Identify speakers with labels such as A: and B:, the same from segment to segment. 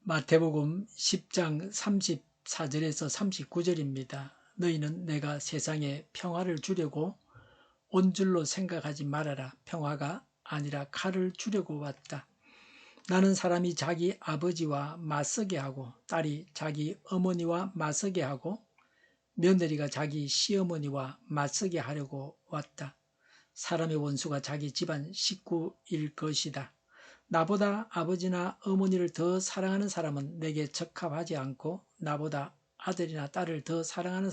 A: 마태복음 10장 34절에서 39절입니다. 너희는 내가 세상에 평화를 주려고 온 줄로 생각하지 말아라. 평화가 아니라 칼을 주려고 왔다. 나는 사람이 자기 아버지와 맞서게 하고 딸이 자기 어머니와 맞서게 하고 며느리가 자기 시어머니와 맞서게 하려고 왔다. 사람의 원수가 자기 집안 식구일 것이다. 나보다 아버지나 어머니를 더 사랑하는 사람은 내게 적합하지 않고 나보다 아들이나 딸을 더 사랑하는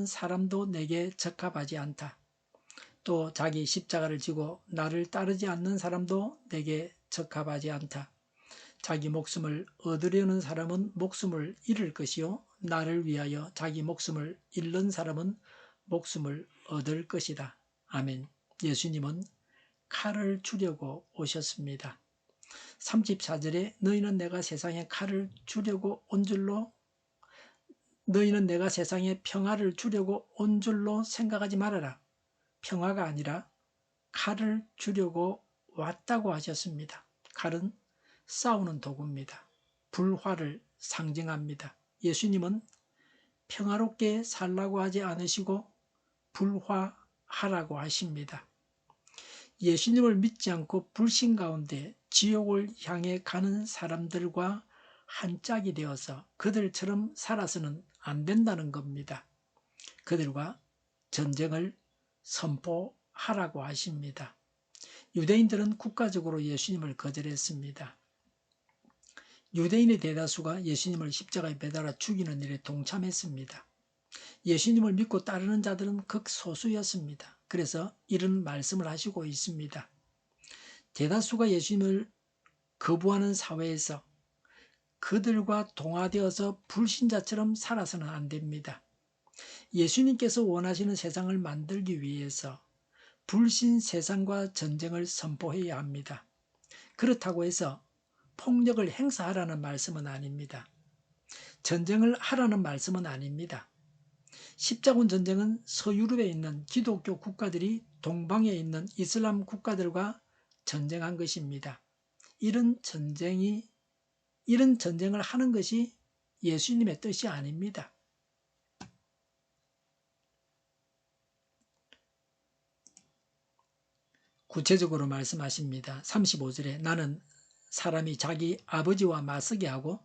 A: 사람도 내게 적합하지 않다. 또 자기 십자가를 지고 나를 따르지 않는 사람도 내게 적합하지 않다. 자기 목숨을 얻으려는 사람은 목숨을 잃을 것이요 나를 위하여 자기 목숨을 잃는 사람은 목숨을 얻을 것이다. 아멘. 예수님은 칼을 주려고 오셨습니다. 34절에 너희는 내가 세상에 평화를 주려고 온 줄로 생각하지 말아라. 평화가 아니라 칼을 주려고 왔다고 하셨습니다. 칼은 싸우는 도구입니다. 불화를 상징합니다. 예수님은 평화롭게 살라고 하지 않으시고 불화하라고 하십니다. 예수님을 믿지 않고 불신 가운데 지옥을 향해 가는 사람들과 한 짝이 되어서 그들처럼 살아서는 안 된다는 겁니다. 그들과 전쟁을 선포하라고 하십니다. 유대인들은 국가적으로 예수님을 거절했습니다. 유대인의 대다수가 예수님을 십자가에 매달아 죽이는 일에 동참했습니다. 예수님을 믿고 따르는 자들은 극소수였습니다. 그래서 이런 말씀을 하시고 있습니다. 대다수가 예수님을 거부하는 사회에서 그들과 동화되어서 불신자처럼 살아서는 안 됩니다. 예수님께서 원하시는 세상을 만들기 위해서 불신 세상과 전쟁을 선포해야 합니다. 그렇다고 해서 폭력을 행사하라는 말씀은 아닙니다. 전쟁을 하라는 말씀은 아닙니다. 십자군 전쟁은 서유럽에 있는 기독교 국가들이 동방에 있는 이슬람 국가들과 전쟁한 것입니다. 이런 전쟁을 하는 것이 예수님의 뜻이 아닙니다. 구체적으로 말씀하십니다. 35절에 나는 사람이 자기 아버지와 맞서게 하고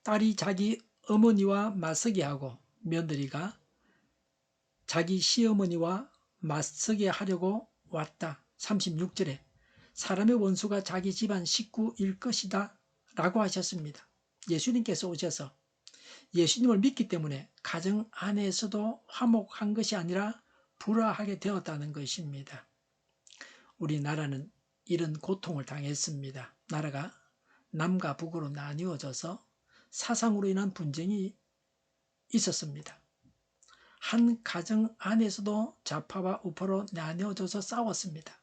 A: 딸이 자기 어머니와 맞서게 하고 며느리가 자기 시어머니와 맞서게 하려고 왔다. 36절에 사람의 원수가 자기 집안 식구일 것이다 라고 하셨습니다. 예수님께서 오셔서 예수님을 믿기 때문에 가정 안에서도 화목한 것이 아니라 불화하게 되었다는 것입니다. 우리나라는 이런 고통을 당했습니다. 나라가 남과 북으로 나뉘어져서 사상으로 인한 분쟁이 있었습니다. 한 가정 안에서도 좌파와 우파로 나뉘어져서 싸웠습니다.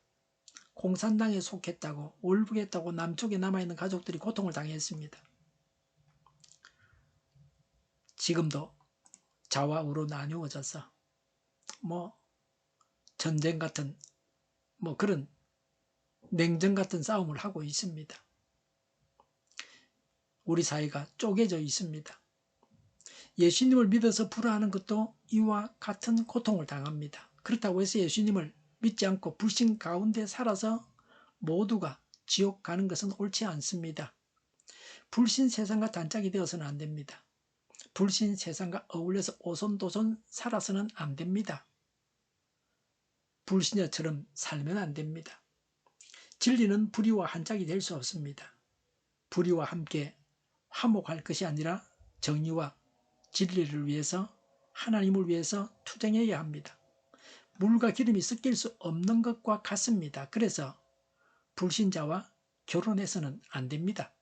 A: 공산당에 속했다고 월북했다고 남쪽에 남아있는 가족들이 고통을 당했습니다. 지금도 좌와 우로 나뉘어져서 전쟁 같은 그런 냉전 같은 싸움을 하고 있습니다. 우리 사회가 쪼개져 있습니다. 예수님을 믿어서 불화하는 것도 이와 같은 고통을 당합니다. 그렇다고 해서 예수님을 믿지 않고 불신 가운데 살아서 모두가 지옥 가는 것은 옳지 않습니다. 불신 세상과 단짝이 되어서는 안 됩니다. 불신 세상과 어울려서 오손도손 살아서는 안 됩니다. 불신자처럼 살면 안 됩니다. 진리는 불의와 한 짝이 될 수 없습니다. 불의와 함께 화목할 것이 아니라 정의와 진리를 위해서 하나님을 위해서 투쟁해야 합니다. 물과 기름이 섞일 수 없는 것과 같습니다. 그래서 불신자와 결혼해서는 안 됩니다.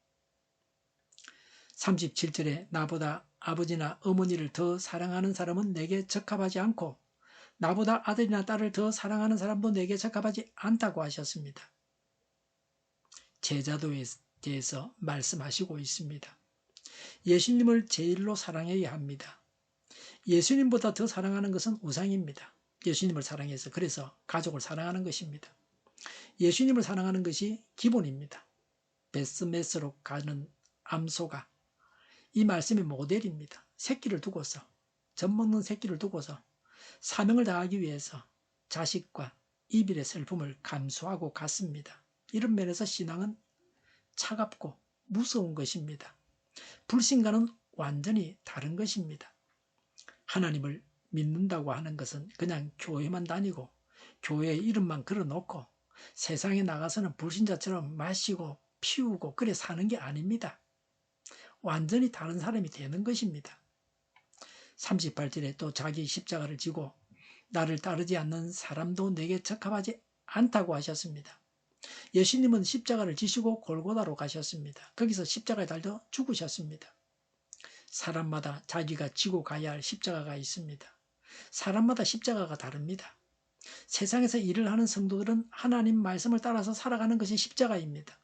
A: 37절에 나보다 아버지나 어머니를 더 사랑하는 사람은 내게 적합하지 않고 나보다 아들이나 딸을 더 사랑하는 사람도 내게 적합하지 않다고 하셨습니다. 제자도에 대해서 말씀하시고 있습니다. 예수님을 제일로 사랑해야 합니다. 예수님보다 더 사랑하는 것은 우상입니다. 예수님을 사랑해서 그래서 가족을 사랑하는 것입니다. 예수님을 사랑하는 것이 기본입니다. 베스메스로 가는 암소가 이 말씀의 모델입니다. 새끼를 두고서, 젖먹는 새끼를 두고서 사명을 다하기 위해서 자식과 이별의 슬픔을 감수하고 갔습니다. 이런 면에서 신앙은 차갑고 무서운 것입니다. 불신과는 완전히 다른 것입니다. 하나님을 믿는다고 하는 것은 그냥 교회만 다니고 교회 이름만 걸어놓고 세상에 나가서는 불신자처럼 마시고 피우고 그래 사는 게 아닙니다. 완전히 다른 사람이 되는 것입니다. 38절에 또 자기 십자가를 지고 나를 따르지 않는 사람도 내게 적합하지 않다고 하셨습니다. 예수님은 십자가를 지시고 골고다로 가셨습니다. 거기서 십자가에 달려 죽으셨습니다. 사람마다 자기가 지고 가야 할 십자가가 있습니다. 사람마다 십자가가 다릅니다. 세상에서 일을 하는 성도들은 하나님 말씀을 따라서 살아가는 것이 십자가입니다.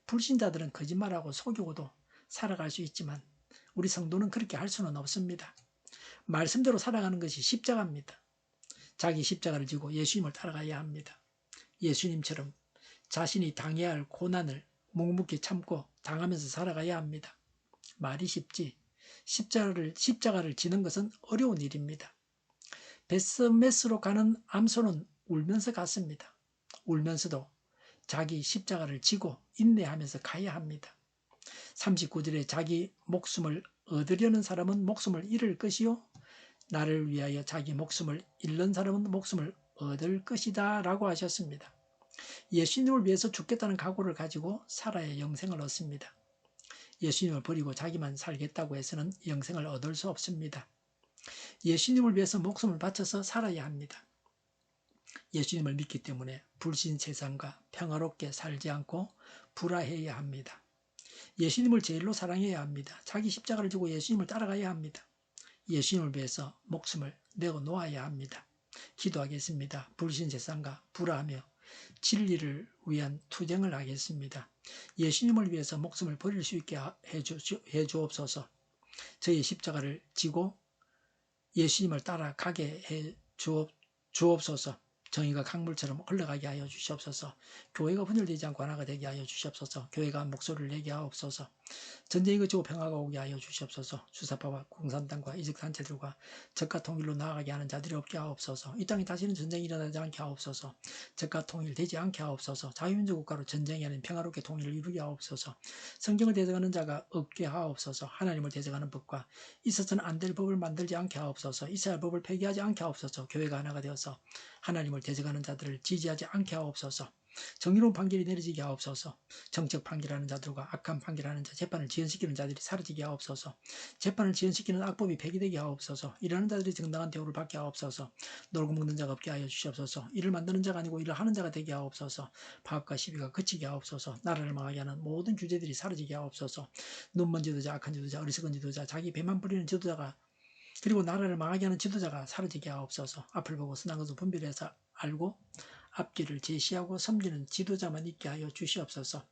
A: 불신자들은 거짓말하고 속이고도 살아갈 수 있지만 우리 성도는 그렇게 할 수는 없습니다. 말씀대로 살아가는 것이 십자가입니다. 자기 십자가를 지고 예수님을 따라가야 합니다. 예수님처럼 자신이 당해야 할 고난을 묵묵히 참고 당하면서 살아가야 합니다. 말이 쉽지 십자가를 지는 것은 어려운 일입니다. 베스메스로 가는 암소는 울면서 갔습니다. 울면서도 자기 십자가를 지고 인내하면서 가야 합니다. 39절에 자기 목숨을 얻으려는 사람은 목숨을 잃을 것이요 나를 위하여 자기 목숨을 잃는 사람은 목숨을 얻을 것이다 라고 하셨습니다. 예수님을 위해서 죽겠다는 각오를 가지고 살아야 영생을 얻습니다. 예수님을 버리고 자기만 살겠다고 해서는 영생을 얻을 수 없습니다. 예수님을 위해서 목숨을 바쳐서 살아야 합니다. 예수님을 믿기 때문에 불신 세상과 평화롭게 살지 않고 불화해야 합니다. 예수님을 제일로 사랑해야 합니다. 자기 십자가를 지고 예수님을 따라가야 합니다. 예수님을 위해서 목숨을 내어 놓아야 합니다. 기도하겠습니다. 불신 세상과 불화하며 진리를 위한 투쟁을 하겠습니다. 예수님을 위해서 목숨을 버릴 수 있게 해주옵소서. 저의 십자가를 지고 예수님을 따라가게 해 주옵소서. 정의가 강물처럼 흘러가게 하여 주시옵소서. 교회가 분열되지 않고 하나가 되게 하여 주시옵소서. 교회가 목소리를 내게 하옵소서. 전쟁이 그치고 평화가 오게 하여 주시옵소서. 주사파와 공산당과 이적단체들과 적과 통일로 나아가게 하는 자들이 없게 하옵소서. 이 땅에 다시는 전쟁이 일어나지 않게 하옵소서. 적과 통일되지 않게 하옵소서. 자유민주 국가로 전쟁이 아닌 평화롭게 통일을 이루게 하옵소서. 성경을 대적하는 자가 없게 하옵소서. 하나님을 대적하는 법과 있어서는 안 될 법을 만들지 않게 하옵소서. 있어야 할 법을 폐기하지 않게 하옵소서. 교회가 하나가 되어서 하나님을 대적하는 자들을 지지하지 않게 하옵소서. 정의로운 판결이 내려지게 하옵소서. 정책 판결하는 자들과 악한 판결하는 자, 재판을 지연시키는 자들이 사라지게 하옵소서. 재판을 지연시키는 악법이 폐기되게 하옵소서. 일하는 자들이 정당한 대우를 받게 하옵소서. 놀고 먹는 자가 없게 하여 주시옵소서. 일을 만드는 자가 아니고 일을 하는 자가 되게 하옵소서. 파업과 시비가 그치게 하옵소서. 나라를 망하게 하는 모든 규제들이 사라지게 하옵소서. 눈먼 지도자, 악한 지도자, 어리석은 지도자, 자기 배만 부리는 지도자가 그리고 나라를 망하게 하는 지도자가 사라지게 하옵소서. 앞을 보고 선한 것을 분별해서 알고 앞길을 제시하고 섬기는 지도자만 있게 하여 주시옵소서.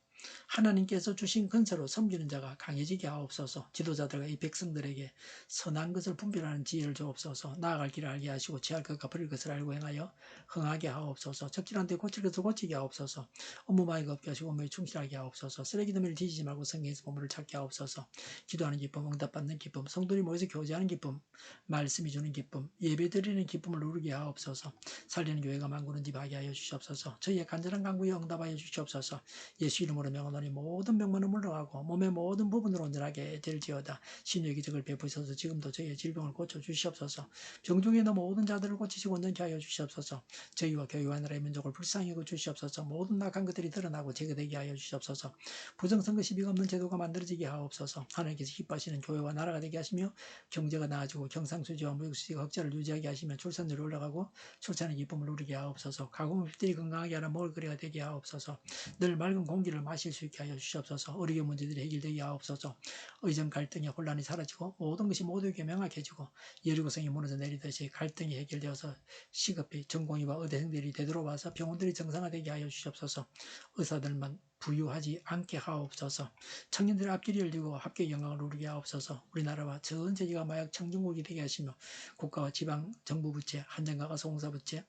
A: 하나님께서 주신 근세로 섬기는 자가 강해지게 하옵소서. 지도자들과 이 백성들에게 선한 것을 분별하는 지혜를 주옵소서. 나아갈 길을 알게 하시고 취할 것과 버릴 것을 알고 행하여 흥하게 하옵소서. 적절한 데 고칠 것을 고치게 하옵소서. 업무마이가 없게 하시고 업무에 충실하게 하옵소서. 쓰레기 더미를 뒤지지 말고 성경에서 보물을 찾게 하옵소서. 기도하는 기쁨, 응답받는 기쁨, 성도들이 모여서 교제하는 기쁨, 말씀이 주는 기쁨, 예배드리는 기쁨을 누리게 하옵소서. 살리는 교회가 만구는 집 하게 하여 주시옵소서. 저희의 간절한 간구에 응답하여 주시옵소서. 예수 이름으로 명하노니 모든 병만은 물러가고 몸의 모든 부분으로 온전하게 될지어다. 신유의 기적을 베푸셔서 지금도 저희의 질병을 고쳐 주시옵소서. 병중에 있는 모든 자들을 고치시고 온전케 하여 주시옵소서. 저희와 교회와 나라의 민족을 불쌍히 여겨 주시옵소서. 모든 악한 것들이 드러나고 제거되게 하여 주시옵소서. 부정선거 시비가 없는 제도가 만들어지게 하옵소서. 하나님께서 기뻐하시는 교회와 나라가 되게 하시며 경제가 나아지고 경상수지와 무역수지가 흑자를 유지하게 하시며 출산율이 올라가고 출산의 기쁨을 누리게 하옵소서. 가공업들이 건강하게 하라 먹을거리가 되게 하옵소서. 늘 맑은 공기를 마실 수 있게 하여 주시옵소서. 어려운 문제들이 해결되게 하옵소서. 의정 갈등의 혼란이 사라지고 모든 것이 모두에게 명확해지고 여리고성이 무너져 내리듯이 갈등이 해결되어서 시급히 전공의와 의대생들이 되돌아와서 병원들이 정상화되게 하여 주시옵소서. 의사들만 부유하지 않게 하옵소서. 청년들 앞길이 열리고 합격 영광을 누리게 하옵소서. 우리나라와 전 세계가 마약 청정국이 되게 하시며 국가와 지방 정부 부채, 한전과 가서공사 부채,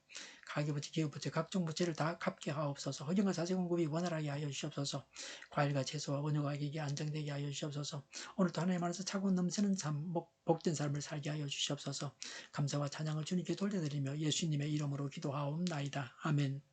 A: 가계부채, 기업부채, 각종 부채를 다 갚게 하옵소서. 허경과 자재 공급이 원활하게 하여 주시옵소서. 과일과 채소와 원유 가격이 안정되게 하여 주시옵소서. 오늘도 하나님 안에서 차고 넘치는 삶, 복된 삶을 살게 하여 주시옵소서. 감사와 찬양을 주님께 돌려드리며 예수님의 이름으로 기도하옵나이다. 아멘.